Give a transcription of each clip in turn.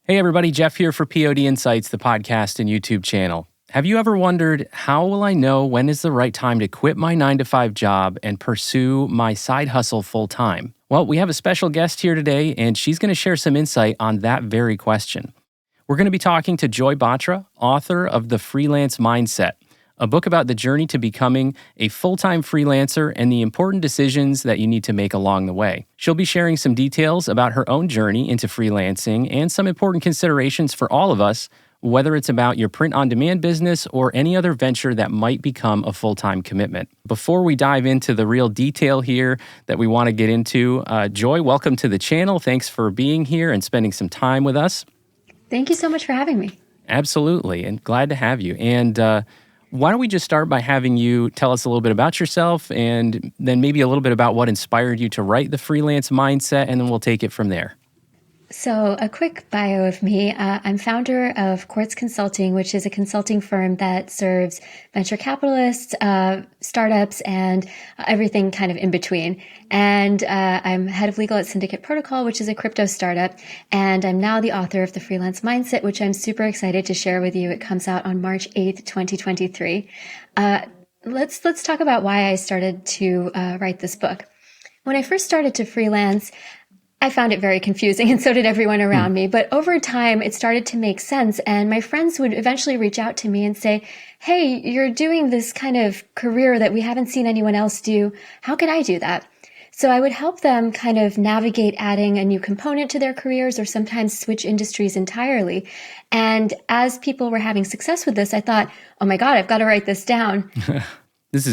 Hey everybody, Jeff here for POD Insights, the podcast and YouTube channel. Have you ever wondered, how will I know when is the right time to quit my 9-to-5 job and pursue my side hustle full time? Well, we have a special guest here today, and she's going to share some insight on that very question. We're going to be talking to Joy Batra, author of The Freelance Mindset, a book about the journey to becoming a full-time freelancer and the important decisions that you need to make along the way. She'll be sharing some details about her own journey into freelancing and some important considerations for all of us, whether it's about your print-on-demand business or any other venture that might become a full-time commitment. Before we dive into the real detail here that we want to get into, Joy, welcome to the channel. Thanks for being here and spending some time with us. Thank you so much for having me. Absolutely, and glad to have you. And why don't we just start by having you tell us a little bit about yourself and then maybe a little bit about what inspired you to write The Freelance Mindset, and then we'll take it from there. So a quick bio of me. I'm founder of Quartz Consulting, which is a consulting firm that serves venture capitalists, startups, and everything kind of in between. And I'm head of legal at Syndicate Protocol, which is a crypto startup. And I'm now the author of The Freelance Mindset, which I'm super excited to share with you. It comes out on March 8th, 2023. Let's talk about why I started to write this book. When I first started to freelance, I found it very confusing, and so did everyone around me. But over time, it started to make sense. And my friends would eventually reach out to me and say, hey, you're doing this kind of career that we haven't seen anyone else do. How could I do that? So I would help them kind of navigate adding a new component to their careers or sometimes switch industries entirely. And as people were having success with this, I thought, oh my God, I've got to write this down.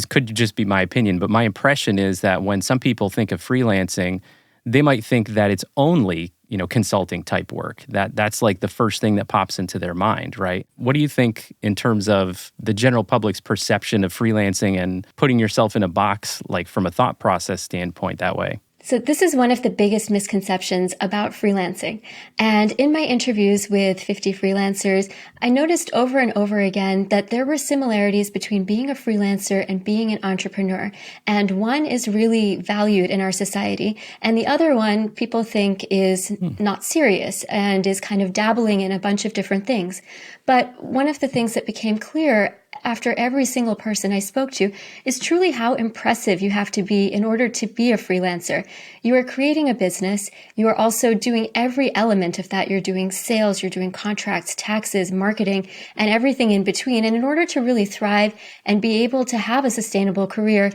Could just be my opinion, but my impression is that when some people think of freelancing, they might think that it's only, consulting type work. That's like the first thing that pops into their mind, right? What do you think in terms of the general public's perception of freelancing and putting yourself in a box, like from a thought process standpoint that way? So this is one of the biggest misconceptions about freelancing. And in my interviews with 50 freelancers, I noticed over and over again that there were similarities between being a freelancer and being an entrepreneur. And one is really valued in our society. And the other one people think is not serious and is kind of dabbling in a bunch of different things. But one of the things that became clear after every single person I spoke to is truly how impressive you have to be in order to be a freelancer. You are creating a business. You are also doing every element of that. You're doing sales, you're doing contracts, taxes, marketing, and everything in between. And in order to really thrive and be able to have a sustainable career,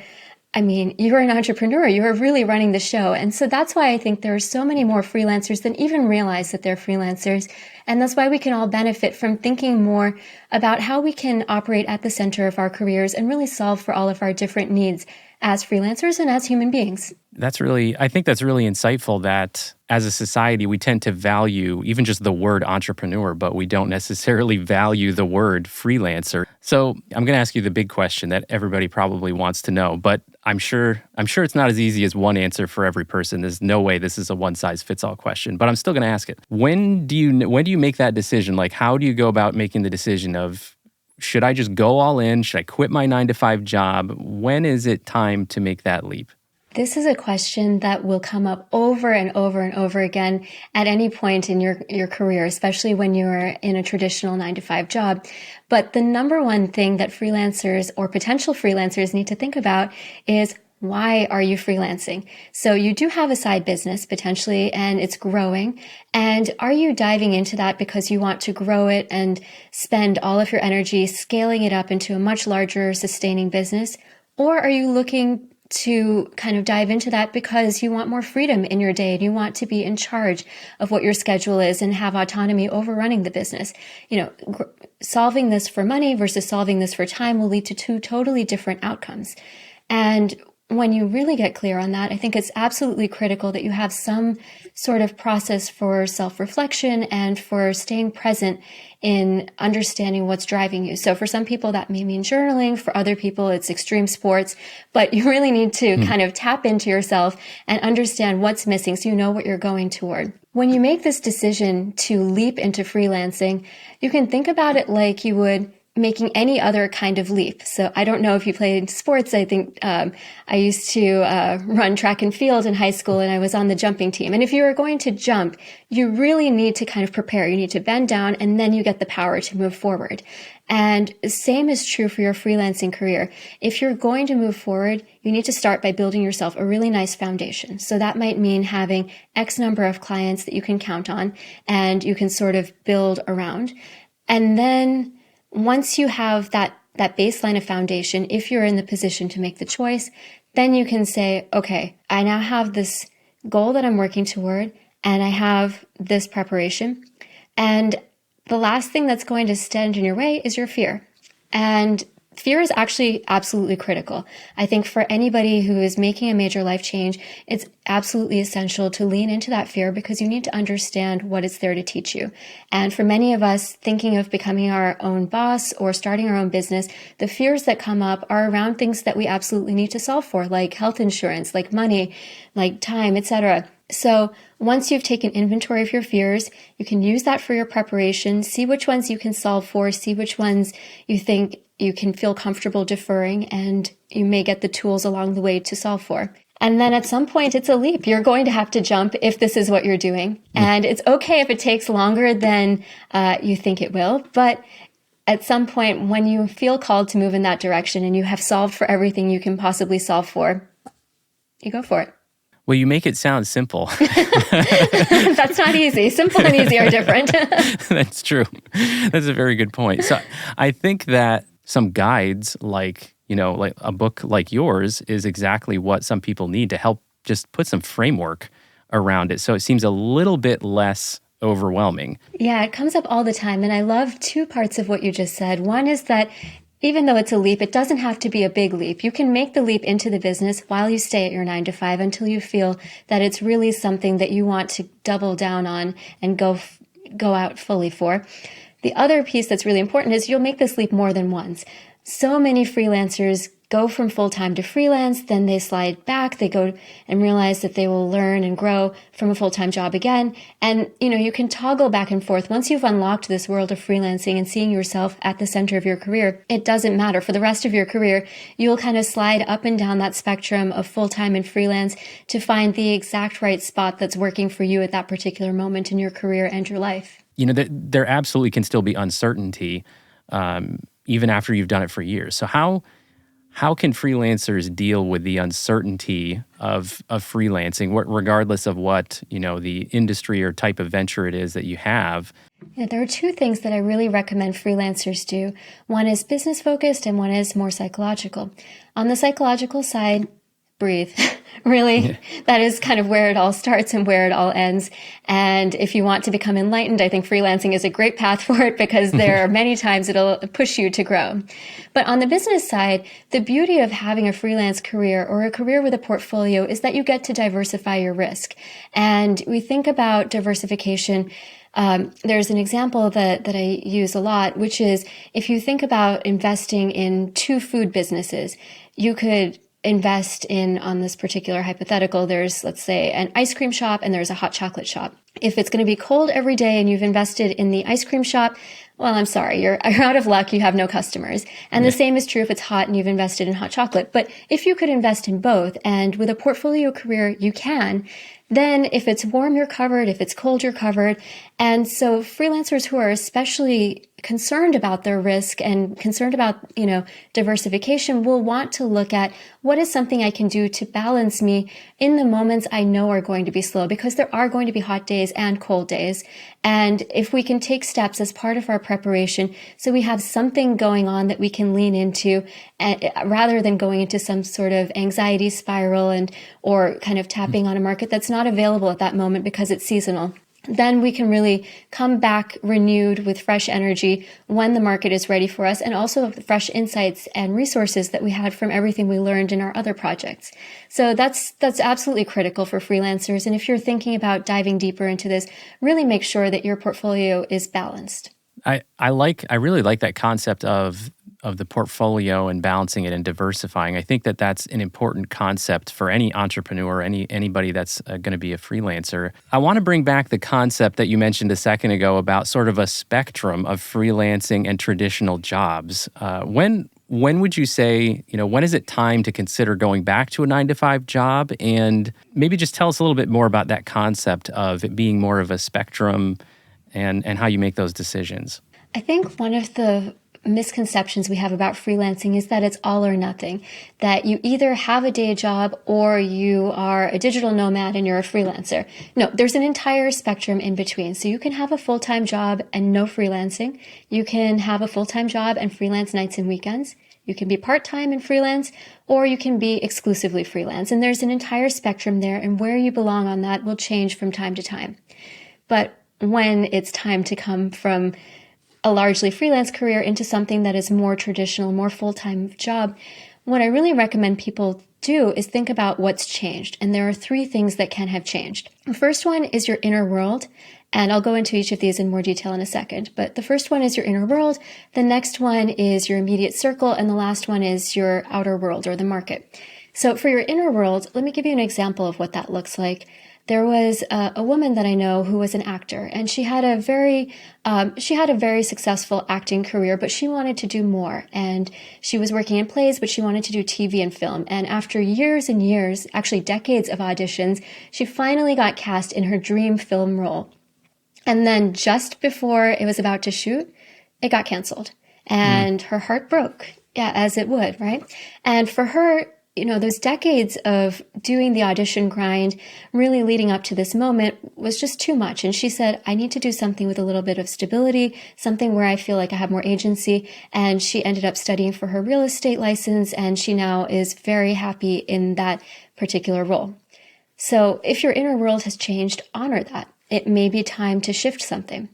you're an entrepreneur. You're really running the show. And so that's why I think there are so many more freelancers than even realize that they're freelancers. And that's why we can all benefit from thinking more about how we can operate at the center of our careers and really solve for all of our different needs as freelancers and as human beings. I think that's really insightful that as a society, we tend to value even just the word entrepreneur, but we don't necessarily value the word freelancer. So I'm going to ask you the big question that everybody probably wants to know, but I'm sure it's not as easy as one answer for every person. There's no way this is a one-size-fits-all question, but I'm still going to ask it. When do you make that decision? Like, how do you go about making the decision of, should I just go all in? Should I quit my 9-to-5 job? When is it time to make that leap? This is a question that will come up over and over and over again at any point in your career, especially when you're in a traditional 9-to-5 job. But the number one thing that freelancers or potential freelancers need to think about is, why are you freelancing? So you do have a side business potentially, and it's growing. And are you diving into that because you want to grow it and spend all of your energy scaling it up into a much larger sustaining business? Or are you looking to kind of dive into that because you want more freedom in your day and you want to be in charge of what your schedule is and have autonomy over running the business? Solving this for money versus solving this for time will lead to two totally different outcomes. And when you really get clear on that, I think it's absolutely critical that you have some sort of process for self-reflection and for staying present in understanding what's driving you. So for some people, that may mean journaling. For other people, it's extreme sports. But you really need to kind of tap into yourself and understand what's missing so you know what you're going toward. When you make this decision to leap into freelancing, you can think about it like you would making any other kind of leap. So I don't know if you played sports. I think I used to run track and field in high school, and I was on the jumping team. And if you are going to jump, you really need to kind of prepare. You need to bend down, and then you get the power to move forward. And same is true for your freelancing career. If you're going to move forward, you need to start by building yourself a really nice foundation. So that might mean having X number of clients that you can count on and you can sort of build around. And then once you have that baseline of foundation, if you're in the position to make the choice, then you can say, okay, I now have this goal that I'm working toward, and I have this preparation. And the last thing that's going to stand in your way is your fear. And fear is actually absolutely critical. I think for anybody who is making a major life change, it's absolutely essential to lean into that fear because you need to understand what it's there to teach you. And for many of us thinking of becoming our own boss or starting our own business, the fears that come up are around things that we absolutely need to solve for, like health insurance, like money, like time, etc. So once you've taken inventory of your fears, you can use that for your preparation, see which ones you can solve for, see which ones you think you can feel comfortable deferring, and you may get the tools along the way to solve for. And then at some point, it's a leap. You're going to have to jump if this is what you're doing. And it's okay if it takes longer than you think it will. But at some point, when you feel called to move in that direction and you have solved for everything you can possibly solve for, you go for it. Well, you make it sound simple. That's not easy. Simple and easy are different. That's true. That's a very good point. So I think that some guides like a book like yours is exactly what some people need to help just put some framework around it. So it seems a little bit less overwhelming. Yeah, it comes up all the time. And I love two parts of what you just said. One is that even though it's a leap, it doesn't have to be a big leap. You can make the leap into the business while you stay at your 9-to-5 until you feel that it's really something that you want to double down on and go out fully for. The other piece that's really important is you'll make this leap more than once. So many freelancers go from full-time to freelance, then they slide back, they go and realize that they will learn and grow from a full-time job again. And, you can toggle back and forth. Once you've unlocked this world of freelancing and seeing yourself at the center of your career, it doesn't matter. For the rest of your career, you'll kind of slide up and down that spectrum of full-time and freelance to find the exact right spot that's working for you at that particular moment in your career and your life. There absolutely can still be uncertainty, even after you've done it for years. So how can freelancers deal with the uncertainty of freelancing, regardless of what the industry or type of venture it is that you have? Yeah, there are two things that I really recommend freelancers do. One is business focused and one is more psychological. On the psychological side, breathe. Really, that is kind of where it all starts and where it all ends. And if you want to become enlightened, I think freelancing is a great path for it because there are many times it'll push you to grow. But on the business side, the beauty of having a freelance career or a career with a portfolio is that you get to diversify your risk. And we think about diversification. There's an example that I use a lot, which is if you think about investing in two food businesses, you could invest in, on this particular hypothetical, there's, let's say, an ice cream shop and there's a hot chocolate shop. If it's going to be cold every day and you've invested in the ice cream shop, well, I'm sorry, you're out of luck. You have no customers. And the same is true if it's hot and you've invested in hot chocolate. But if you could invest in both, and with a portfolio career, you can, then if it's warm, you're covered. If it's cold, you're covered. And so freelancers who are especially concerned about their risk and concerned about, diversification will want to look at what is something I can do to balance me in the moments I know are going to be slow, because there are going to be hot days and cold days. And if we can take steps as part of our preparation, so we have something going on that we can lean into, rather than going into some sort of anxiety spiral or kind of tapping on a market that's not available at that moment because it's seasonal, then we can really come back renewed with fresh energy when the market is ready for us, and also fresh insights and resources that we had from everything we learned in our other projects. So that's absolutely critical for freelancers. And if you're thinking about diving deeper into this, really make sure that your portfolio is balanced. I really like that concept of of the portfolio and balancing it and diversifying. I think that that's an important concept for any entrepreneur, anybody that's going to be a freelancer. I want to bring back the concept that you mentioned a second ago about sort of a spectrum of freelancing and traditional jobs. When would you say, when is it time to consider going back to a 9-to-5 job? And maybe just tell us a little bit more about that concept of it being more of a spectrum and how you make those decisions. I think one of the misconceptions we have about freelancing is that it's all or nothing, that you either have a day job or you are a digital nomad and you're a freelancer. No, there's an entire spectrum in between. So you can have a full-time job and no freelancing. You can have a full-time job and freelance nights and weekends. You can be part-time and freelance, or you can be exclusively freelance. And there's an entire spectrum there, and where you belong on that will change from time to time. But when it's time to come from a largely freelance career into something that is more traditional, more full-time job, what I really recommend people do is think about what's changed. And there are 3 things that can have changed. The first one is your inner world. And I'll go into each of these in more detail in a second. But the first one is your inner world. The next one is your immediate circle. And the last one is your outer world or the market. So for your inner world, let me give you an example of what that looks like. There was a woman that I know who was an actor, and she had a very successful acting career, but she wanted to do more. And she was working in plays, but she wanted to do TV and film. And after years and years, actually decades of auditions, she finally got cast in her dream film role. And then just before it was about to shoot, it got canceled. And her heart broke, as it would, right? And for her, those decades of doing the audition grind, really leading up to this moment, was just too much. And she said, I need to do something with a little bit of stability, something where I feel like I have more agency. And she ended up studying for her real estate license, and she now is very happy in that particular role. So if your inner world has changed, honor that. It may be time to shift something.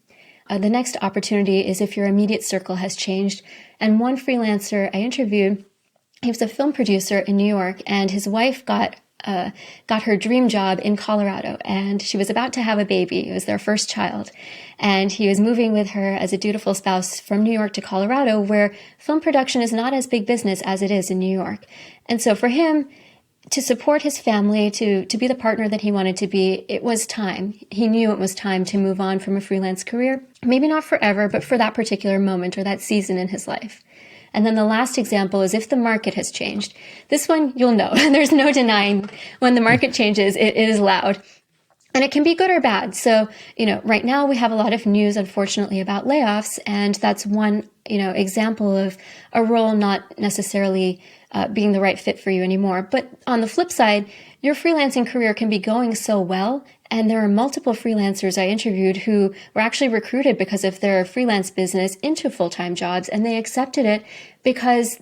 The next opportunity is if your immediate circle has changed. And one freelancer I interviewed, he was a film producer in New York, and his wife got her dream job in Colorado, and she was about to have a baby. It was their first child. And he was moving with her as a dutiful spouse from New York to Colorado, where film production is not as big business as it is in New York. And so for him, to support his family, to be the partner that he wanted to be, it was time. He knew it was time to move on from a freelance career. Maybe not forever, but for that particular moment or that season in his life. And then the last example is if the market has changed. This one, you'll know. There's no denying when the market changes, it is loud. And it can be good or bad. So, right now we have a lot of news, unfortunately, about layoffs. And that's one, example of a role not necessarily being the right fit for you anymore. But on the flip side, your freelancing career can be going so well. And there are multiple freelancers I interviewed who were actually recruited because of their freelance business into full-time jobs. And they accepted it because,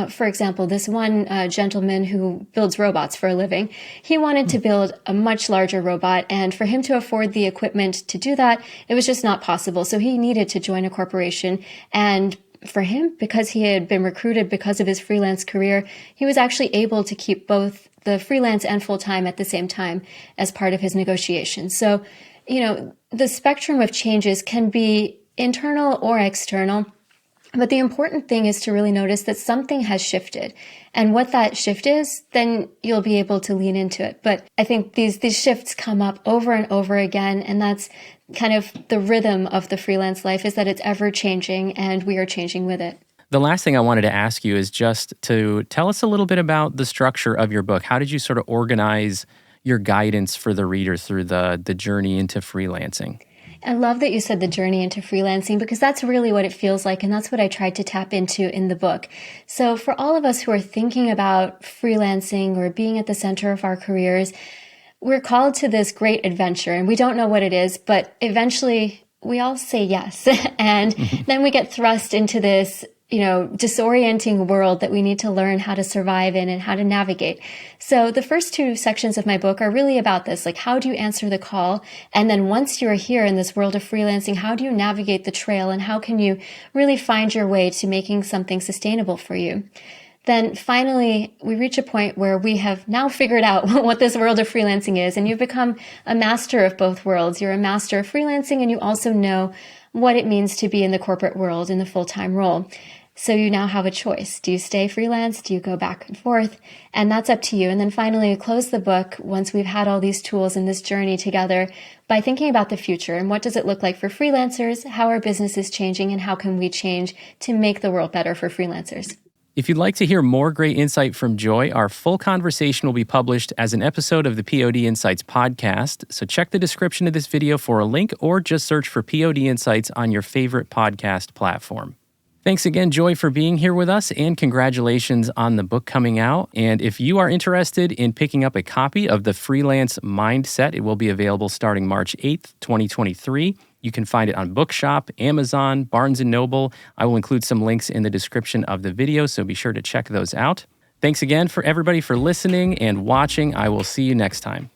for example, this one gentleman who builds robots for a living, he wanted to build a much larger robot. And for him to afford the equipment to do that, it was just not possible. So he needed to join a corporation. And for him, because he had been recruited because of his freelance career, he was actually able to keep both the freelance and full-time at the same time as part of his negotiations. So, the spectrum of changes can be internal or external, but the important thing is to really notice that something has shifted. And what that shift is, then you'll be able to lean into it. But I think these shifts come up over and over again, and that's kind of the rhythm of the freelance life, is that it's ever changing and we are changing with it. The last thing I wanted to ask you is just to tell us a little bit about the structure of your book. How did you sort of organize your guidance for the reader through the journey into freelancing? I love that you said the journey into freelancing, because that's really what it feels like. And that's what I tried to tap into in the book. So for all of us who are thinking about freelancing or being at the center of our careers, we're called to this great adventure and we don't know what it is, but eventually we all say yes. And then we get thrust into this disorienting world that we need to learn how to survive in and how to navigate. So the first 2 sections of my book are really about this, like how do you answer the call? And then once you're here in this world of freelancing, how do you navigate the trail and how can you really find your way to making something sustainable for you? Then finally, we reach a point where we have now figured out what this world of freelancing is, and you've become a master of both worlds. You're a master of freelancing, and you also know what it means to be in the corporate world in the full-time role. So you now have a choice. Do you stay freelance? Do you go back and forth? And that's up to you. And then finally, close the book once we've had all these tools in this journey together by thinking about the future and what does it look like for freelancers, how our business is changing, and how can we change to make the world better for freelancers. If you'd like to hear more great insight from Joy, our full conversation will be published as an episode of the POD Insights podcast. So check the description of this video for a link or just search for POD Insights on your favorite podcast platform. Thanks again, Joy, for being here with us, and congratulations on the book coming out. And if you are interested in picking up a copy of the Freelance Mindset, it will be available starting March 8th, 2023. You can find it on Bookshop, Amazon, Barnes & Noble. I will include some links in the description of the video, so be sure to check those out. Thanks again for everybody for listening and watching. I will see you next time.